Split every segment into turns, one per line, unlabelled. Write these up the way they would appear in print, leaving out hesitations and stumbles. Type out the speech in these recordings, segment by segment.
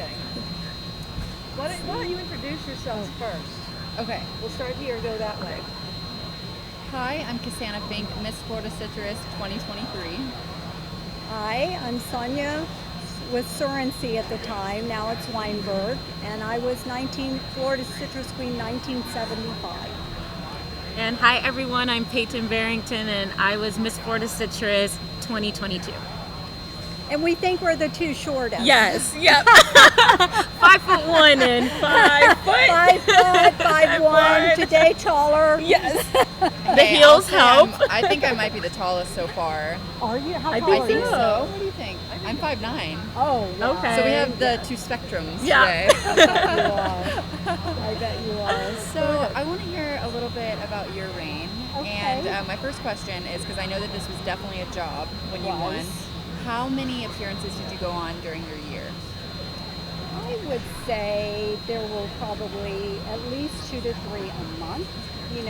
thing. Why don't you introduce yourselves first?
Okay.
We'll start here, go that way.
Hi, I'm Cassana Pink, Miss Florida Citrus 2023.
Hi, I'm Sonia with Sorency at the time. Now it's Weinberg, and I was Florida Citrus Queen 1975.
And hi everyone, I'm Payton Bington, and I was Miss Florida Citrus 2022.
And we think we're the two shortest.
Yes, yep. 5'1" and 5 foot.
5'1", today taller.
Yes. The
Hey,
heels
I'll say
help.
I think I might be the tallest so far.
Are you? How
I
tall
think
are
I think
you?
so. What do you think? I'm 5'9".
Oh, yeah.
Okay.
So we have the two spectrums
Yeah.
today.
I bet you are. I bet you are.
So I want to hear a little bit about your reign.
Okay.
And my first question is, because I know that this was definitely a job when you won. How many appearances did you go on during your year?
I would say there were probably at least 2 to 3 a month, be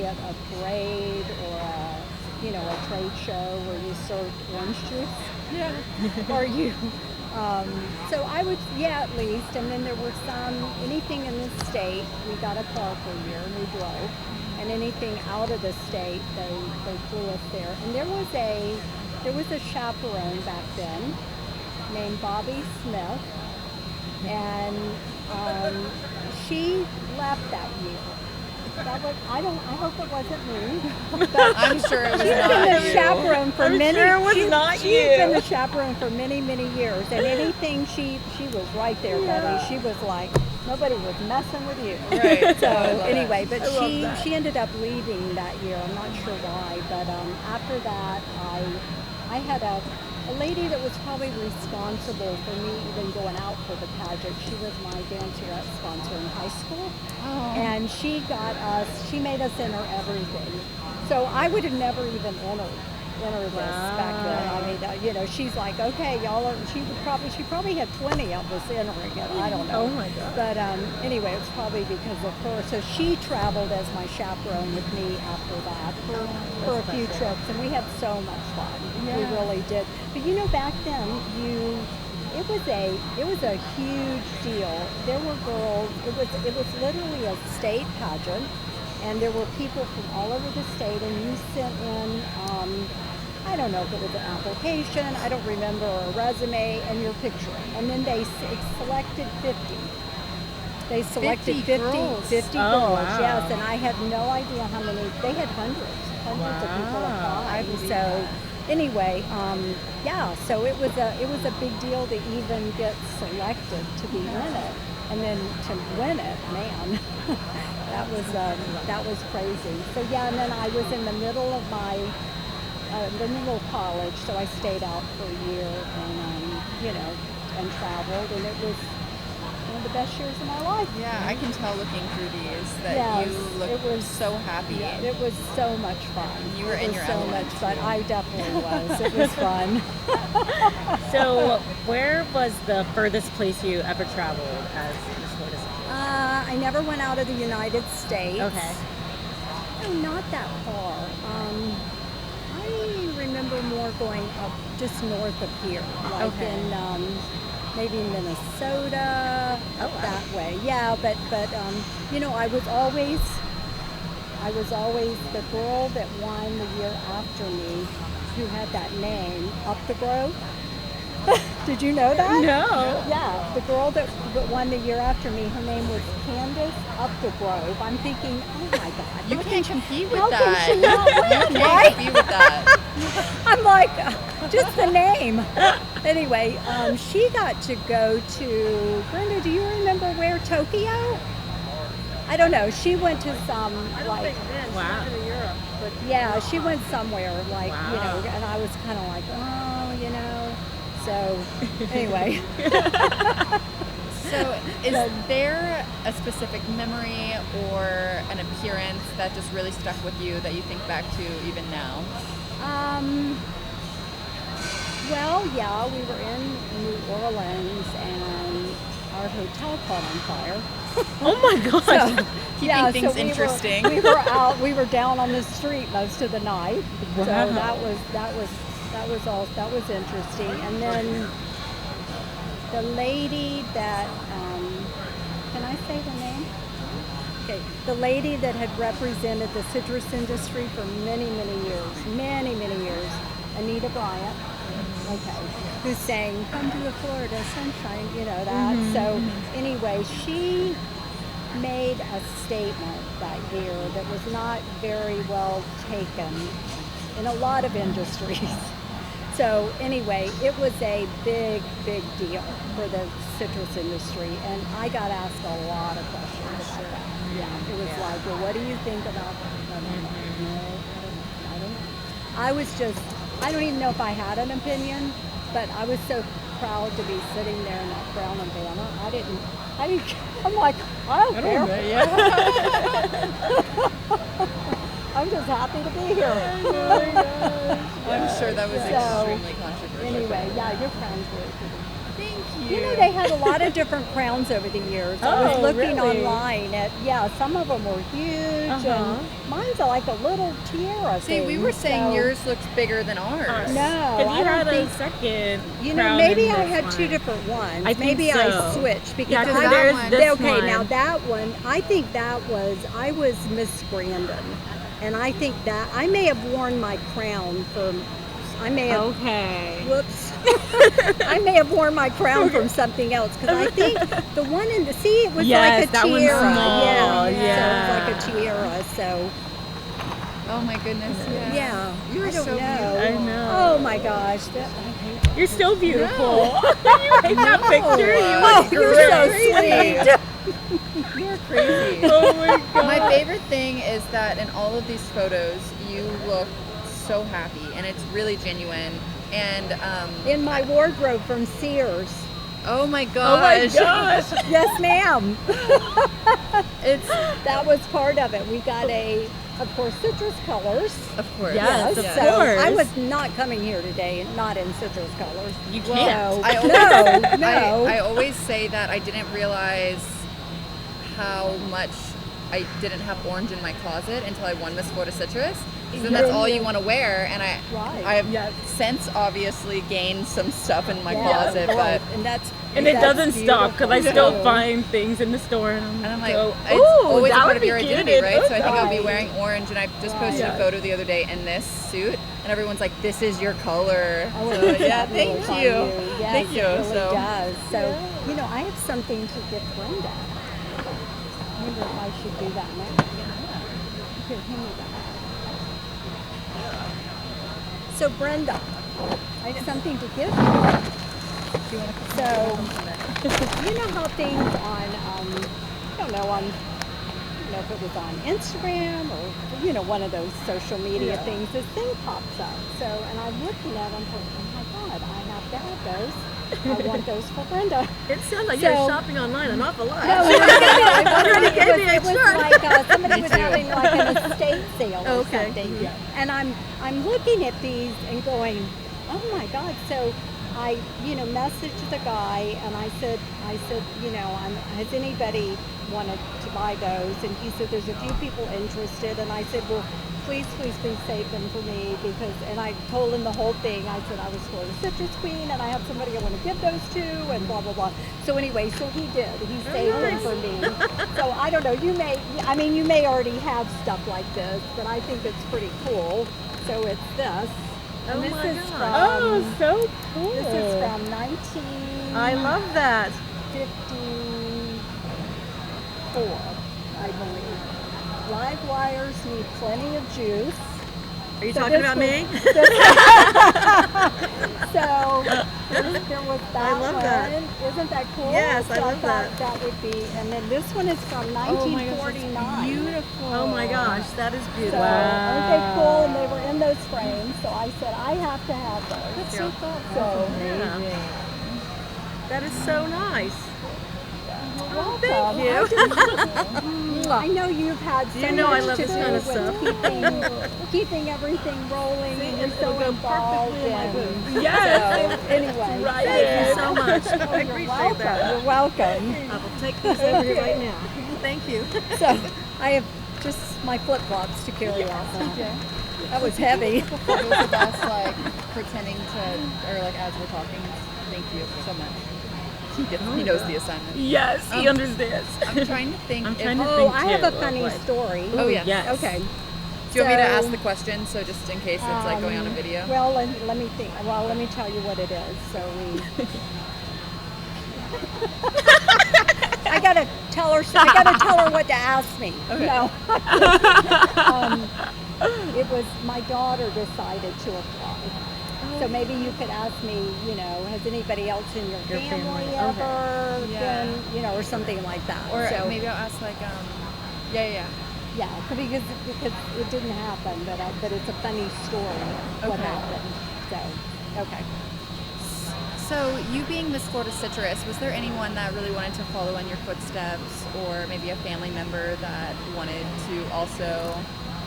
it a parade or a trade show where you served orange juice.
Yeah.
Or you, so I would, at least. And then there were anything in the state, we got a car for a year and we drove. And anything out of the state, they flew us there. And there was a chaperone back then named Bobby Smith, and she left that year. I hope it wasn't me. But
I'm sure it was
she's
not
been the
you.
chaperone for many.
Sure it was not
she's
you.
been the chaperone for many, many years, and anything she was right there, buddy. She was like, nobody was messing with you.
Right.
So
I love
anyway,
it.
but she ended up leaving that year. I'm not sure why, but after that, I had a lady that was probably responsible for me even going out for the pageant. She was my dancerette sponsor in high school.
Oh.
And she made us enter everything. So I would have never even entered this back then. I mean, she's like, okay, y'all are, she probably had 20 of us entering it. I don't know.
Oh my God.
But anyway, it's probably because of her. So she traveled as my chaperone with me after that for a few trips, and we had so much fun.
Yeah.
We really did. But back then, it was a huge deal. There were girls. It was literally a state pageant, and there were people from all over the state, and you sent in. I don't know if it was an application, I don't remember, a resume, and your picture. And then they selected 50. They selected 50 girls,
wow.
yes, and I had no idea how many. They had hundreds of people apply. So anyway, so it was a big deal to even get selected to be in it. And then to win it, man, that was crazy. So and then I was in the middle of my college, so I stayed out for a year and traveled, and it was one of the best years of my life.
Yeah, I can tell looking through these that you look so happy.
Yeah, it was so much fun.
You were in your element.
So much fun. I definitely was. It was fun.
So, where was the furthest place you ever traveled as Miss Florida Citrus?
I never went out of the United States.
Okay.
No, not that far. I remember more going up just north of here, like in maybe Minnesota, that way. Yeah, but I was always the girl that won the year after me, who had that name, Up the Grove. Did you know that?
No.
Yeah, the girl that won the year after me, her name was Candace Up the Grove. I'm thinking, oh my God.
You can't compete with
how
that.
can she not win,
You
right?
can't compete with that.
I'm like, just the name. Anyway, she got to go to, Brenda, do you remember where, Tokyo? I don't know. She went to some,
Wow.
in Europe, but
yeah, she went somewhere,
Wow.
and I was kind of like, so anyway.
So is there a specific memory or an appearance that just really stuck with you that you think back to even now?
Well, yeah, we were in New Orleans and our hotel caught on fire.
Oh my God.
Keeping things interesting.
We were down on the street most of the night.
Wow.
So that was interesting. And then the lady that, can I say her name? Okay, the lady that had represented the citrus industry for many, many years, Anita Bryant, okay, who sang "Come to the Florida Sunshine," you know that. So anyway, she made a statement that year that was not very well taken in a lot of industries. So anyway, it was a big deal for the citrus industry, and I got asked a lot of questions about that. Yeah, it was like, well, what do you think about that? I don't know. I don't even know if I had an opinion, but I was so proud to be sitting there in that crown and banner. I'm like, I don't care. I'm just happy to be here.
I'm sure that was extremely controversial.
Anyway, yeah, your crown's really pretty.
Thank you.
You know, they had a lot of different crowns over the years. I was looking online at, some of them were huge, and mine's like a little tiara
See, we were saying yours looks bigger than ours.
No,
Because
I
you
don't
had
think.
a second.
You know,
crown
maybe
in
I
this
had
one.
two different ones.
I think
Maybe I
so.
switched because
Yeah, 'cause
I
there's
one-
this
okay,
one.
now that one, I think I was Miss Brandon, and I think that I may have worn my crown from. I may have.
Okay.
Whoops. I may have worn my crown from something else because I think the one in the it was
Yes,
like a
that one's
tiara.
small,
So it was like a tiara. So
Oh my goodness.
yeah,
You were
I don't
so
know.
I know.
Oh my gosh, I hate
You're still beautiful. you hate that picture. You
Oh,
look
you're
great.
so sweet.
You're crazy.
Oh my god.
My favorite thing is that in all of these photos, you look so happy, and it's really genuine. And
In my wardrobe from Sears.
oh my
Oh my
gosh,
gosh.
Yes, ma'am.
it's
That was part of it. We got of course, citrus colors.
of course.
Yes, of
so
course.
I was not coming here today, not in citrus colors.
You
So,
can't.
I always,
no.
I always say that I didn't realize how much I didn't have orange in my closet until I won Miss Florida Citrus. So then that's all you want to wear, and
Right.
I've since obviously gained some stuff in my
Yeah,
closet,
of course.
but
and
it
that's
doesn't stop because I still
beautiful.
find things in the store and
I'm like,
go,
it's
ooh,
always a
that
part
would
of
be
your
cute.
identity, right? So I think I'll be
Right.
wearing orange, and I just posted
Right.
a photo the other day in this suit, and everyone's like, "This is your color."
Oh,
So
it looks
yeah,
fabulous
thank
on
you,
Yes,
thank you.
It really
So
does. So, you know, I have something to give Brenda. I wonder if I should do that now. Here, hand me that. So, Brenda, I have something to give you. So, you know how things on, I don't know if it was on Instagram or, you know, one of those social media things, this thing pops up. So, and I'm looking at them thinking, oh my God, I have to have those. I want those for Brenda.
It sounds like
So-
you're shopping online an awful lot.
No, it
gave me
was
a
like somebody was having like an estate sale or
Okay.
something. And I'm looking at these and going, oh my God. So I, messaged the guy and I said, has anybody wanted to buy those? And he said, there's a few people interested. And I said, well, please save them for me and I told him the whole thing. I said I was Florida Citrus Queen and I have somebody I want to give those to and blah, blah, blah. So anyway, so he did. He saved them for me. So I don't know, you may already have stuff like this, but I think it's pretty cool. So it's this. And
Oh
this
my
is
God.
from,
Oh, so cool.
this is from 1954,
I love that.
I believe. Live wires need plenty of juice.
Are you
So
talking
this
about
was-
me?
So there was that
I love
one.
that.
Isn't that cool?
Yes,
so
I love
thought
that.
that would be, and then this one is from
oh my gosh, it's
1949.
beautiful.
Oh my gosh, that is
So,
beautiful.
okay, cool, and they were in those frames, so I said, I have to have those.
That's so thoughtful.
So,
Yeah. That is so nice.
welcome.
you.
I know you've had so
You know I
much
love
to
this
do
kind of
with keeping everything rolling, and you're
it'll
so
go
involved.
perfectly in my
and-
booth.
Yes.
So, anyway,
Right
Thank
in.
you so much. I
you're
appreciate
welcome.
that.
You're welcome.
I will take these over here right now. Thank you.
So I have just my flip flops to carry out now. That was heavy.
Photos of us like pretending to, or like as we're talking. Thank you so much. He knows the assignment.
Yes, he understands.
I'm trying to think.
I'm trying to
Oh,
think
I have
too
a
of
funny
what-
story.
Oh, yeah.
Yes.
Okay.
Do you want me to
So,
ask the question, so just in case it's like going on a video?
Well, let me think. Well, let me tell you what it is. So I gotta tell her. I gotta tell her what to ask me.
Okay.
No. It was my daughter decided to apply. So maybe you could ask me, has anybody else in your family
family,
ever
Yeah.
been, or something like that.
Or
so,
maybe I'll ask like, yeah.
yeah, because it didn't happen, but it's a funny story what
Okay.
happened. So, okay.
So you being Miss Florida Citrus, was there anyone that really wanted to follow in your footsteps, or maybe a family member that wanted to also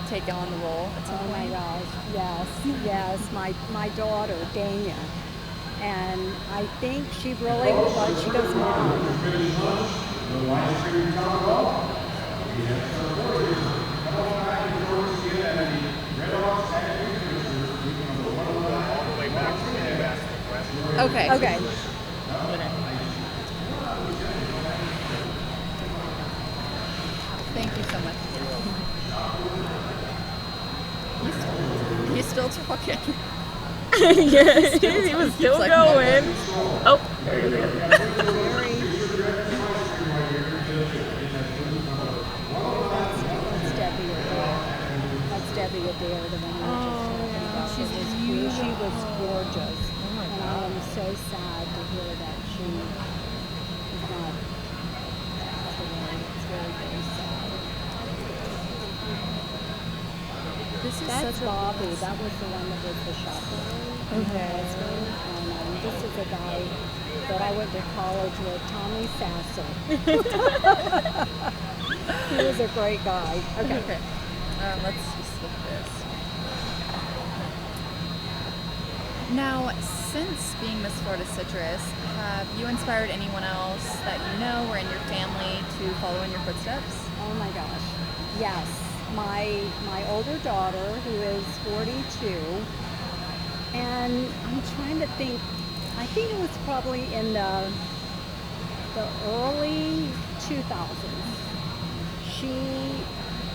take on the role at some
Oh my
point?
gosh, yes. My daughter, Dania. And I think she really, she goes, Mom.
Okay.
Okay.
Thank you so much. He's still talking.
Yes, he was still
like
going. Oh, there he is.
Very. That's Debbie Adair. That's Debbie Adair, the one we were just talking about. She was gorgeous.
Oh my
And I am so sad to hear that she is not today. It's very, very sad.
This is
That's
such a
Bobby. That was the one that was the chaperone.
Okay.
And this is a guy that I went to college with, Tommy Sasser. He was a great guy.
Okay. Let's just look at this. Now, since being Miss Florida Citrus, have you inspired anyone else that you know or in your family to follow in your footsteps?
Oh my gosh. Yes. My older daughter, who is 42, and I'm trying to think, I think it was probably in the early 2000s. She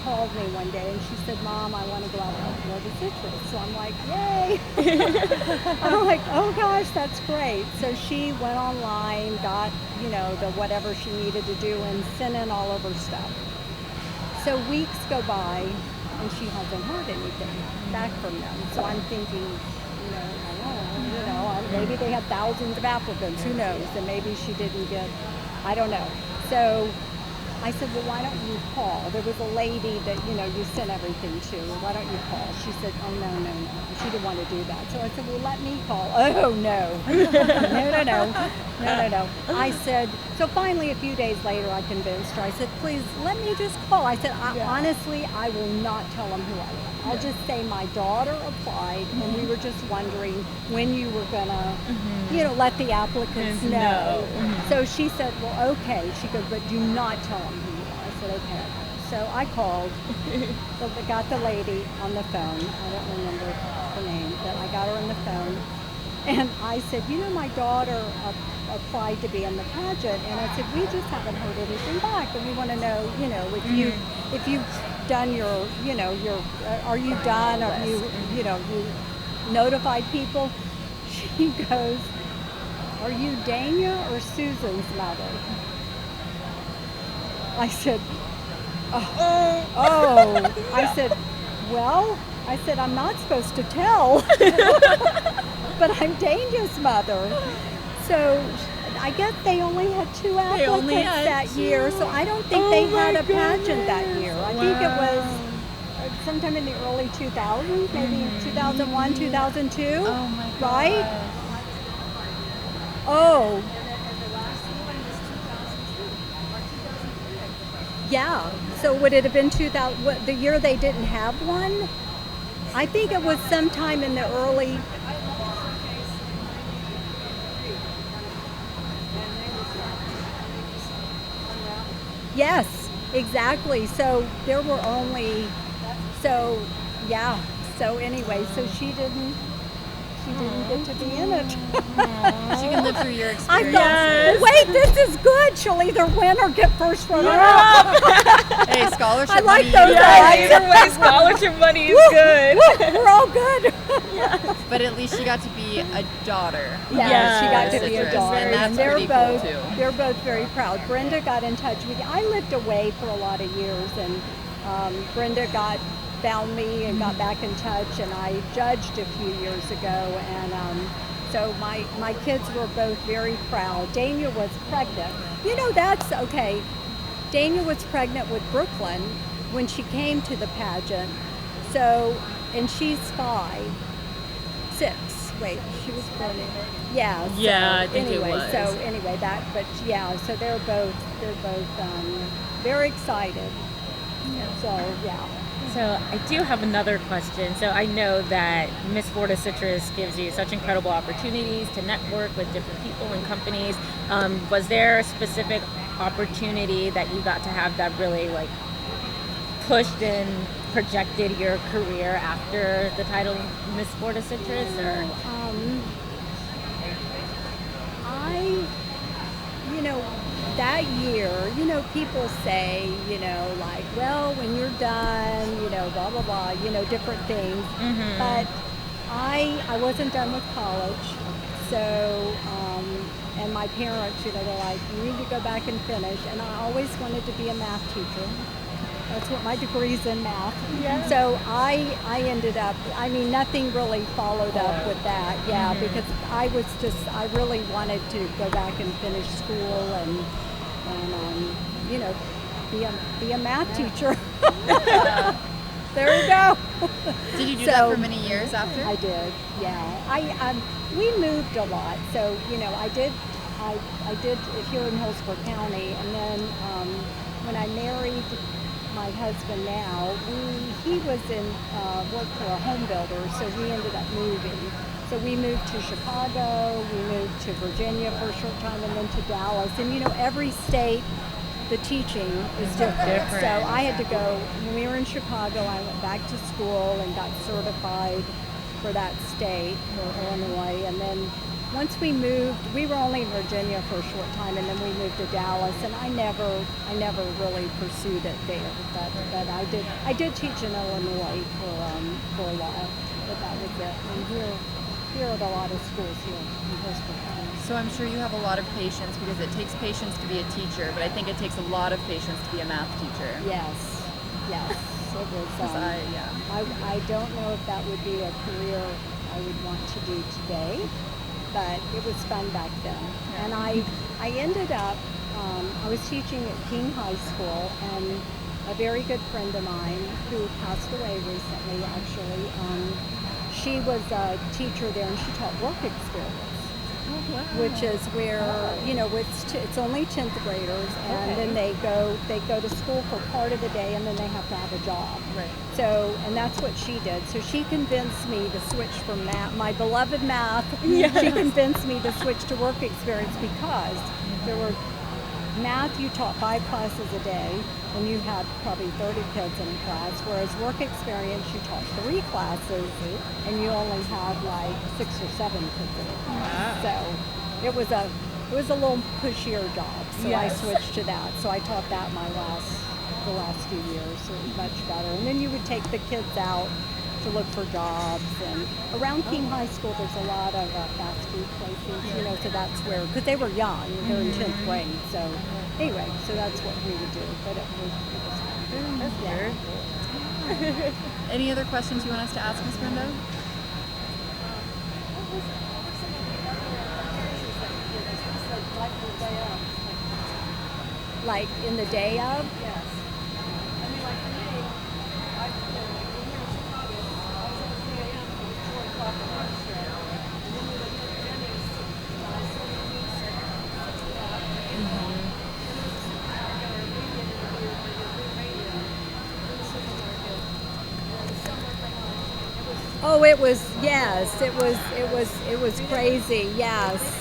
called me one day and she said, Mom, I want to go out and Florida Citrus. So I'm like, yay! I'm like, oh gosh, that's great. So she went online, got, the whatever she needed to do and sent in all of her stuff. So weeks go by and she hasn't heard anything back from them. So I'm thinking, maybe they had thousands of applicants, who knows? And maybe she didn't get, I don't know. So I said, well, why don't you call? There was a lady that, you sent everything to. Why don't you call? She said, oh, no. She didn't want to do that. So I said, well, let me call. Oh, no. No. I said, so finally a few days later I convinced her. I said, please, let me just call. I said, honestly, I will not tell them who I am. I'll just say my daughter applied and we were just wondering when you were going to, let the applicants know. So she said, well, okay. She goes, but do not tell them who you are. I said, okay. So I called, got the lady on the phone. I don't remember her name, but I got her on the phone. And I said, my daughter applied to be in the pageant. And I said, we just haven't heard anything back. And we want to know, if you've done your, are you done? Are you, you notified people? She goes, are you Dania or Susan's mother? I said, oh. I said, well, I'm not supposed to tell, but I'm Dania's mother. So I guess they only had 2 applicants that year, so I don't think they had a pageant that year. I think it was sometime in the early 2000s, maybe 2001, 2002,
Oh my God.
right? Oh. Yeah. So would it have been 2000? The year they didn't have one? I think it was sometime in the early. Yes, exactly. So there were only. So yeah. So anyway, so she she didn't get to be in it.
She can live through your
I
experience.
thought, wait, this is good. She'll either win or get first runner up.
Hey, scholarship
I like
money.
those odds.
Either way, scholarship money is good.
We're all good.
But at least she got to be a daughter.
Yeah, she got to be a
Citrus,
daughter.
and that's
they're
pretty
both,
cool too.
They're both very proud. Brenda got in touch with me. I lived away for a lot of years, and Brenda found me and got back in touch, and I judged a few years ago, and so my kids were both very proud. Dania was pregnant. You know, that's okay. Dania was pregnant with Brooklyn when she came to the pageant. So, and she's 6. Wait, she was born in. Yeah. So
Yeah, I think it
anyway,
was.
So anyway, but yeah, so they're both very excited. So yeah.
So I do have another question. So I know that Miss Florida Citrus gives you such incredible opportunities to network with different people and companies. Was there a specific opportunity that you got to have that really like pushed and projected your career after the title Miss Florida Citrus, or?
That year, people say, like, well, when you're done, blah, blah, blah, different things.
Mm-hmm.
But I wasn't done with college. So, and my parents, they're like, you need to go back and finish. And I always wanted to be a math teacher. That's what my degree's in math. Yeah. So I ended up, nothing really followed up with that. Yeah, because I really wanted to go back and finish school and be a math teacher. There you go.
Did you do that for many years after?
I did, yeah. We moved a lot. So, I did it here in Hillsborough County, and then when I married my husband now, he was worked for a home builder, so we ended up moving. So we moved to Chicago, we moved to Virginia for a short time, and then to Dallas. And every state, the teaching is different. So I had to go, when we were in Chicago, I went back to school and got certified for that state, for Illinois. And then once we moved, we were only in Virginia for a short time, and then we moved to Dallas, and I never really pursued it there. But I did teach in Illinois for a while, but that was it. And here at a lot of schools here in Hillsborough County.
So I'm sure you have a lot of patience, because it takes patience to be a teacher, but I think it takes a lot of patience to be a math teacher.
Yes. It was. I don't know if that would be a career I would want to do today, but it was fun back then. Yeah. And I ended up, I was teaching at King High School, and a very good friend of mine who passed away recently, actually, she was a teacher there, and she taught work experience. Oh, wow. Which is where, it's only 10th graders, and then they go to school for part of the day, and then they have to have a job.
Right.
So, and that's what she did. So she convinced me to switch from math, my beloved math.
Yes.
She convinced me to switch to work experience, because there were math, you taught 5 classes a day, and you had probably 30 kids in a class, whereas work experience, you taught 3 classes, and you only had like 6 or 7 kids in a class. So it was a little pushier job, so I switched to that. So I taught that the last few years, so it was much better. And then you would take the kids out to look for jobs, and around King High School there's a lot of fast food places, so that's where, because they were young, they're in 10th grade, so anyway, so that's what we would do, but it was fun.
That's very cool.
Any other questions you want us to ask, Ms. Brenda?
Like in the day of?
Yes. I mean, like for me, when we were in Chicago, I was at 3 a.m. till 4 o'clock in the show. And then we went to Virginia's, Sonia Weinberg, 6 o'clock. And then it was I got our media interview for your new radio in the supermarket. And the summer from
Oh, it was, yes, it was crazy, yes.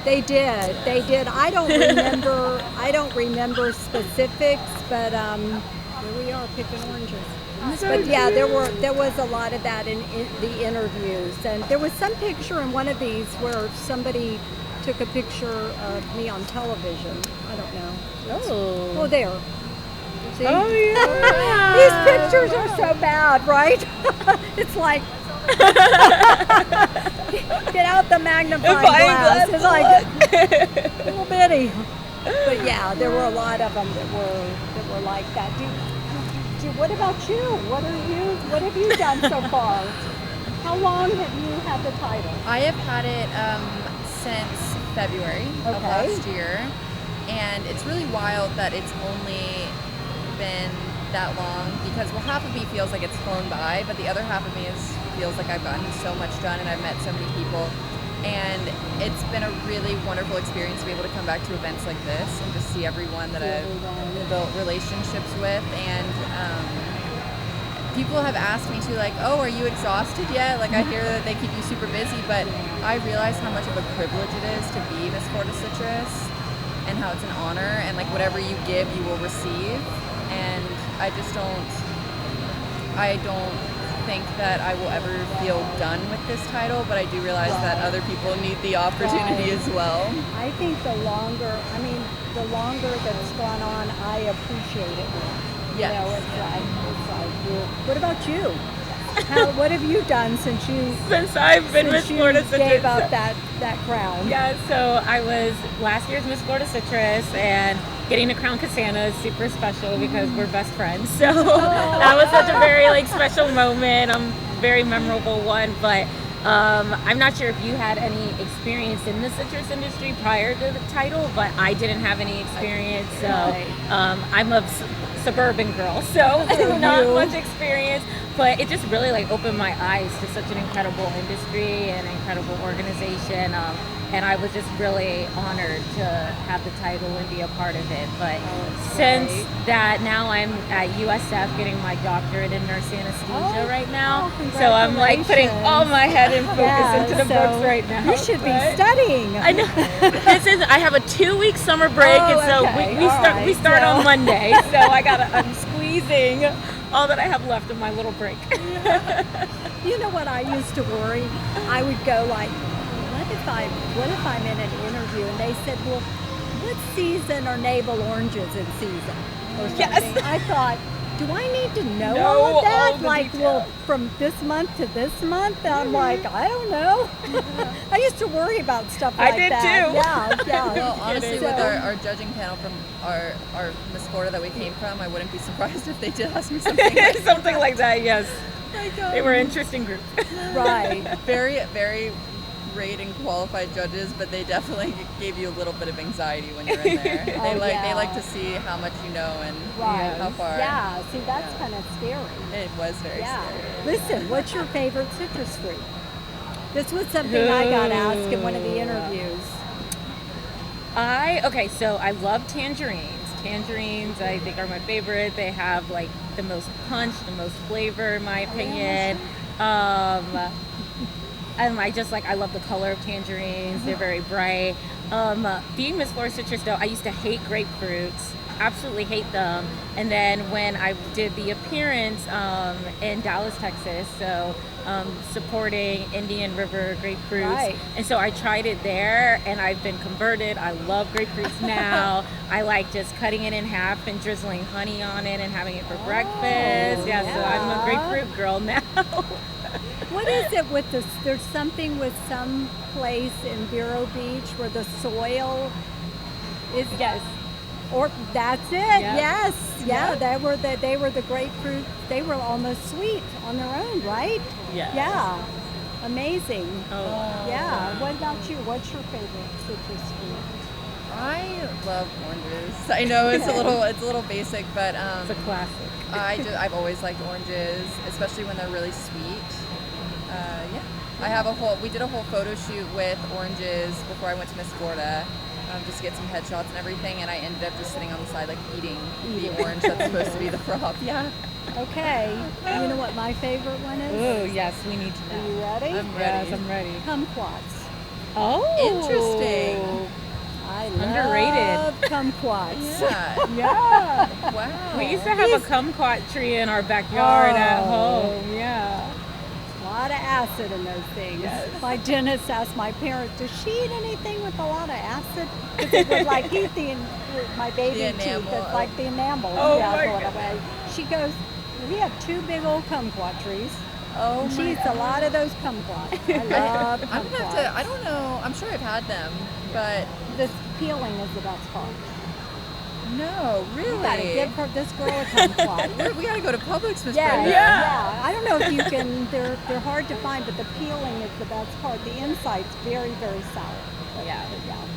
They did. I don't remember specifics, but Here we are picking oranges. But yeah, there was a lot of that in the interviews, and there was some picture in one of these where somebody took a picture of me on television. I don't know. Oh, there. See?
Oh, yeah.
These pictures are so bad, right? It's like get out the magnifying glass. It's like little bitty. But yeah, there were a lot of them that were like that. What about you? What have you done so far? How long have you had the title?
I have had it since February of last year, and it's really wild that it's only been that long because half of me feels like it's flown by, but the other half of me feels like I've gotten so much done and I've met so many people, and it's been a really wonderful experience to be able to come back to events like this and just see everyone that I've built relationships with. And people have asked me too, like, oh, are you exhausted yet? Like, I hear that they keep you super busy, but I realize how much of a privilege it is to be Miss Florida Citrus and how it's an honor, and like whatever you give, you will receive. And I don't think that I will ever feel done with this title, but I do realize that other people need the opportunity as well.
I think the longer that's gone on, I appreciate it more.
Yes.
You know, it's like, what about you? What have you done since
I've been Miss Florida Citrus?
Gave up that crown?
Yeah, so I was last year's Miss Florida Citrus, and getting to crown Cassana is super special because we're best friends. So that was such a very special moment, very memorable one. But I'm not sure if you had any experience in the citrus industry prior to the title, but I didn't have any experience. So I'm a suburban girl, so not much experience. But it just really opened my eyes to such an incredible industry and incredible organization. And I was just really honored to have the title and be a part of it. But since that, now I'm at USF getting my doctorate in nurse anesthesia right now. So I'm putting all my head and focus into the books right now.
You should be studying.
I know. I have a 2-week summer break, and so we start on Monday. So I'm squeezing all that I have left of my little break.
You know what I used to worry? I would go what if I'm in an interview and they said, well, what season are navel oranges in season? Or something.
Yes.
I thought, do I need to know all of that? Well, from this month to this month? And I'm like, I don't know. I used to worry about stuff like that.
I did
too. Yeah.
Well, honestly, with our judging panel from our Miss Florida that we came from, I wouldn't be surprised if they did ask me something like
something like that, yes. They were an interesting group.
Right.
Very, very great and qualified judges, but they definitely gave you a little bit of anxiety when you're in there. They like to see how much you know and how far.
Yeah, see, that's kind of scary.
It was very scary.
Listen, what's your favorite citrus fruit? This was something I got asked in one of the interviews.
So I love tangerines. Tangerines, I think, are my favorite. They have the most punch, the most flavor, in my opinion. And I love the color of tangerines. They're very bright. Being Miss Florida Citrus, though, I used to hate grapefruits. Absolutely hate them. And then when I did the appearance in Dallas, Texas, so supporting Indian River grapefruits. Right. And so I tried it there, and I've been converted. I love grapefruits now. I like just cutting it in half and drizzling honey on it and having it for breakfast. So I'm a grapefruit girl now.
What is it with this? There's something with some place in Vero Beach where the soil is or that's it. Yes. Yeah. They were the grapefruit. They were almost sweet on their own, right? Yeah. Amazing. Yeah. What about you? What's your favorite citrus fruit?
I love oranges. I know it's a little basic, but
it's a classic.
I've always liked oranges, especially when they're really sweet. We did a whole photo shoot with oranges before I went to Miss Florida, just to get some headshots and everything, and I ended up just sitting on the side eating the orange that's supposed to be the prop. Yeah.
Okay. You know what my favorite one is?
Oh, yes, we need to know.
Are you ready?
I'm ready.
Yes, I'm ready.
Kumquats.
Oh.
Interesting.
I
Underrated.
kumquats.
Yeah.
Yeah.
Wow.
We used to have a kumquat tree in our backyard at home. Yeah.
A lot of acid in those things.
Yes.
My dentist asked my parents, does she eat anything with a lot of acid? Because it would like eat my baby
The
teeth,
enamel.
it's like the enamel.
Oh,
yeah,
my
going
God.
away. She goes, we have 2 big old kumquat trees.
Oh
And she
my
eats a lot of those kumquats. I love kumquats.
I'm gonna have to. I don't know. I'm sure I've had them, but
This peeling is the best part.
no,
You gotta
really.
give this girl a kumquat.
We gotta go to Publix, Miss
Yeah,
Brenda.
yeah. I don't know if you can. They're hard to find, but the peeling is the best part. The inside's very, very sour.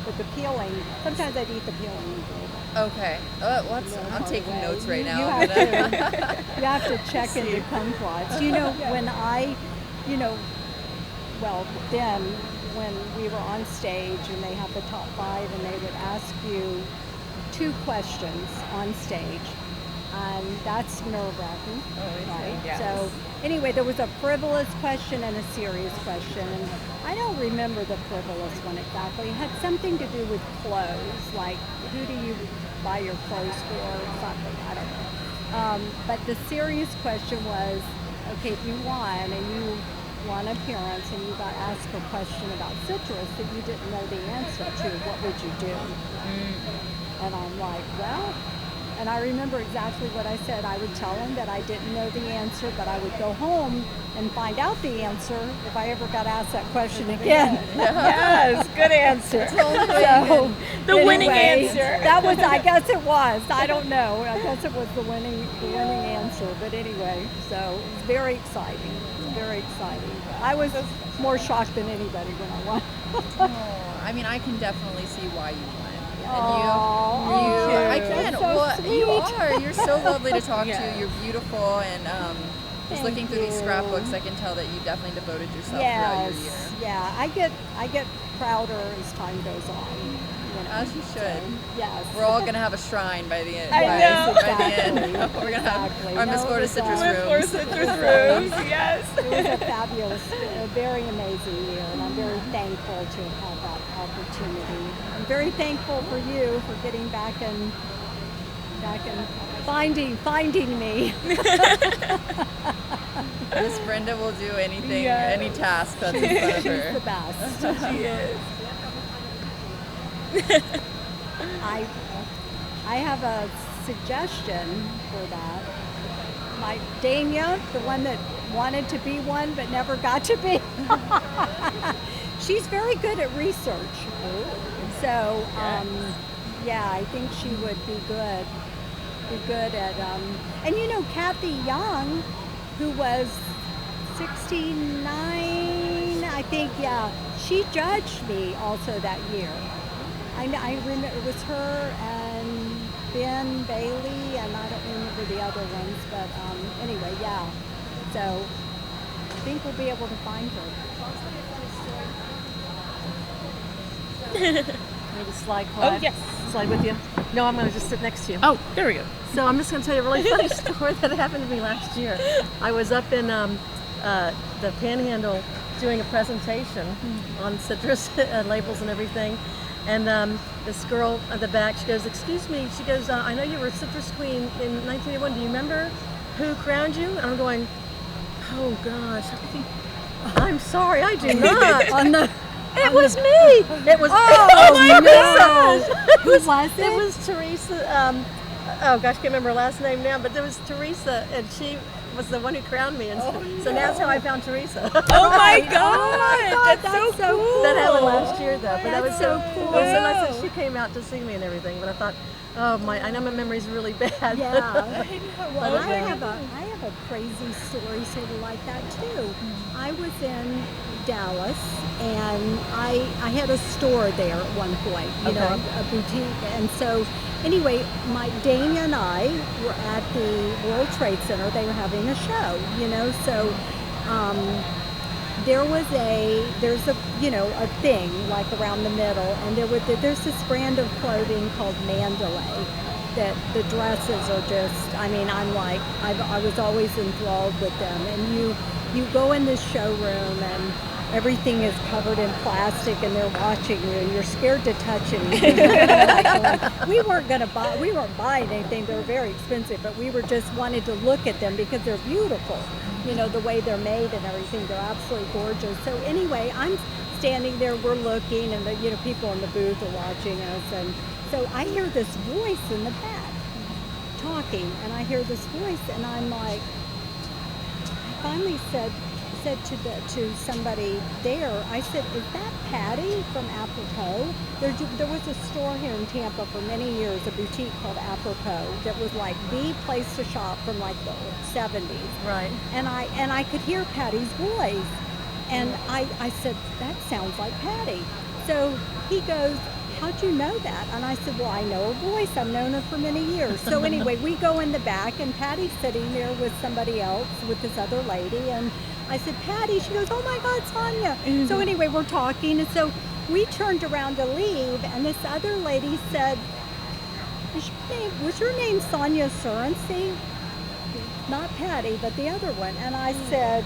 But the peeling. Sometimes I'd eat the peeling usually.
Okay. I'm taking
Away.
notes right
You
now.
have to. You have to check into kumquats. You know, when then when we were on stage and they have the top 5 and they would ask you 2 questions on stage, and that's nerve-wracking, right?
yes.
So anyway, there was a frivolous question and a serious question, and I don't remember the frivolous one exactly. It had something to do with clothes, like who do you buy your clothes for or something, I don't know. But the serious question was, okay, if you won and you won appearance and you got asked a question about citrus that you didn't know the answer to, what would you do? And I'm like, well, and I remember exactly what I said. I would tell him that I didn't know the answer, but I would go home and find out the answer if I ever got asked that question again.
Yes, good answer.
So,
The winning
anyway,
answer.
That was, I guess it was. I don't know. I guess it was the winning answer. But anyway, so it was very exciting. It was very exciting. I was more shocked than anybody when I won.
Oh, I mean, I can definitely see why you won. And
Aw,
I
thank you.
can.
That's so
Well, you
sweet.
are. You're so lovely to talk
Yeah.
to. You're beautiful, and just
Thank
looking through these
you.
scrapbooks, I can tell that you definitely devoted yourself throughout your year.
Yeah. I get prouder as time goes on. You know.
As you should.
Yes.
We're all gonna have a shrine by the end.
I know.
By the end,
Exactly.
we're gonna have
Exactly.
our Miss
No,
Florida
it was,
Citrus
With four
rooms.
citrus rooms, yes.
It was a fabulous, a very amazing year, and I'm very thankful to have had that opportunity. I'm very thankful for you for getting back and finding me.
Miss Brenda will do anything,
Yes.
any task that's in front of
She's the
her.
best.
She is.
I have a suggestion for that. My Dania, the one that wanted to be one but never got to be. She's very good at research. So, yeah, I think she would be good. At, and you know, Kathy Young, who was 69, I think, yeah, she judged me also that year. I remember it was her and Ben Bailey, and I don't remember the other ones, but anyway, yeah. So I think we'll be able to find her.
Maybe slide, Clive.
Oh, yes.
Slide with you. No, I'm going to just sit next to you.
Oh, there we go.
So I'm just going to tell you a really funny story that happened to me last year. I was up in the Panhandle doing a presentation on citrus labels and everything. And this girl at the back, she goes, excuse me, she goes, I know you were Citrus Queen in 1981. Do you remember who crowned you? And I'm going, oh gosh, I'm sorry, I do not. It was me. It was.
Oh,
my
no. Who was it?
It was Teresa. Oh gosh, I can't remember her last name now, but there was Teresa, and she was the one who crowned me. And so that's how I found Teresa.
Oh my God, that's so cool.
That happened last year, though. But that was
so cool.
It was so nice that she came out to see me and everything. But I thought, oh my, I know my memory's really bad.
Yeah. Well,
But,
I have a crazy story sort of like that too. I was in Dallas, and I had a store there at one point, you know, a boutique. And so anyway, Dana and I were at the World Trade Center. They were having a show, you know, so there's a thing like around the middle, and there's this brand of clothing called Mandalay that the dresses are just, I mean, I'm like, I was always enthralled with them. And you go in this showroom, and everything is covered in plastic and they're watching you and you're scared to touch anything. we weren't buying anything. They were very expensive, but we were just wanted to look at them because they're beautiful. You know, the way they're made and everything, they're absolutely gorgeous. So anyway, I'm standing there, we're looking, and the people in the booth are watching us, and so I hear this voice in the back talking, and I hear this voice, and I'm like, I finally said to somebody there, I said, is that Patty from Apropos? There was a store here in Tampa for many years, a boutique called Apropos, that was like the place to shop from like the 70s.
Right.
And I could hear Patty's voice. And I said, that sounds like Patty. So he goes, how'd you know that? And I said, well, I know her voice. I've known her for many years. So anyway, we go in the back, and Patty's sitting there with somebody else, with this other lady. And I said, Patty. She goes, oh my God, Sonia. So anyway, we're talking. And so we turned around to leave, and this other lady said, was your name Sonia Surrency? Not Patty, but the other one. And I said,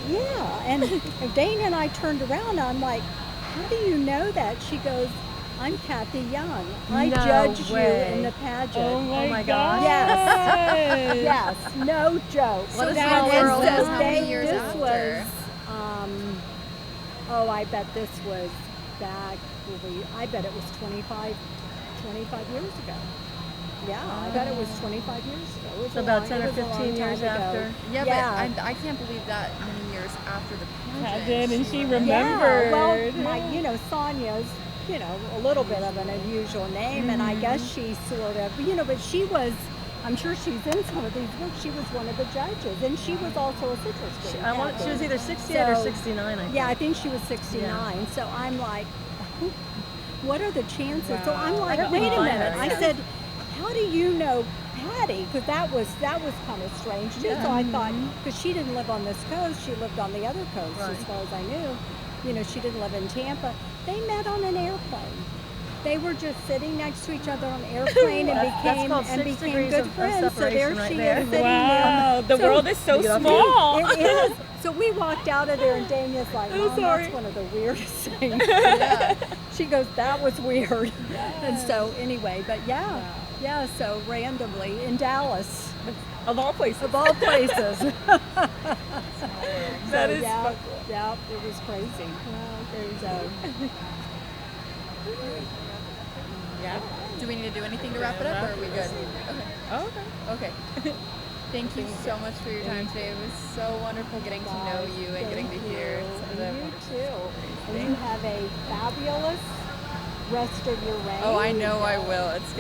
yeah. And Dana and I turned around, and I'm like, how do you know that? She goes, I'm Kathy Young. I
No
judged
way.
you in the pageant.
Oh my gosh.
Yes. Yes. No joke.
What a
that
small
is
world.
just how many years
this
after?
Was, I bet this was back, I bet it was 25 years ago. Yeah, I bet it was 25 years ago. It was
It's
a
about
long-
10
it
or
was a long
15 years
time ago.
after.
Yeah,
Yeah.
but I can't believe that many years after the pageant.
Pageant, and she
remembered.
remembered.
Yeah, well, Sonia's, a little bit of an unusual name, and I guess she sort of, but she was, I'm sure she's in some of these books, she was one of the judges, and she was also a citrus
She
queen.
she was either 68 or
So,
69, I think.
Yeah, I think she was 69. So I'm like, what are the chances? So I'm like,
I
wait a
couldn't
minute.
find her,
I said, how do you know Patty? Because that was kind of strange too. So I thought, because she didn't live on this coast, she lived on the other coast,
Right.
as far as I knew. She didn't live in Tampa. They met on an airplane. They were just sitting next to each other on an airplane and
That's called 6
became
degrees
good
of
friends. So there
separation right
she
there.
is sitting
Wow,
there.
the world is so
You get off
small.
It is. So we walked out of there, and Damia's like, Mom,
sorry.
that's one of the weirdest things.
Yeah.
She goes, that was weird. And so anyway, but yeah, so randomly in Dallas,
Of all places.
of all places.
That is
yeah, yeah, it was crazy. So,
Yeah.
Do we need to do anything to wrap it up, or are we good? Okay.
Oh, okay.
Okay. Thank you so much for your time today. It was so wonderful getting to know you and getting to hear some of the.
and you too. And you have a fabulous rest of your reign.
Oh, I know I will. It's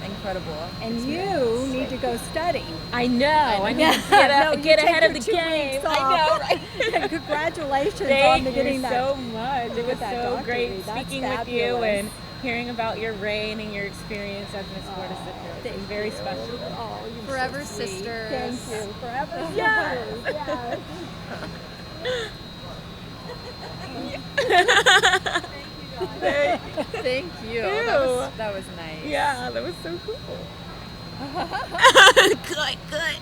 incredible.
And you need to go study.
I know. I need to
No, you
get
take
ahead of
your
the
2
game.
weeks
I
off.
know, right?
And congratulations on
Thank you
getting that.
so much. It was
that
so
doctorate.
great
That's
speaking with you
fabulous.
and hearing about your reign and your experience as Miss Florida Citrus. It was very special.
Oh, you're
Forever
so sweet.
sisters.
Thank you. Forever
Yes.
sisters. Yes.
Thank you.
Ew.
That was nice.
Yeah, that was so cool. Good, good.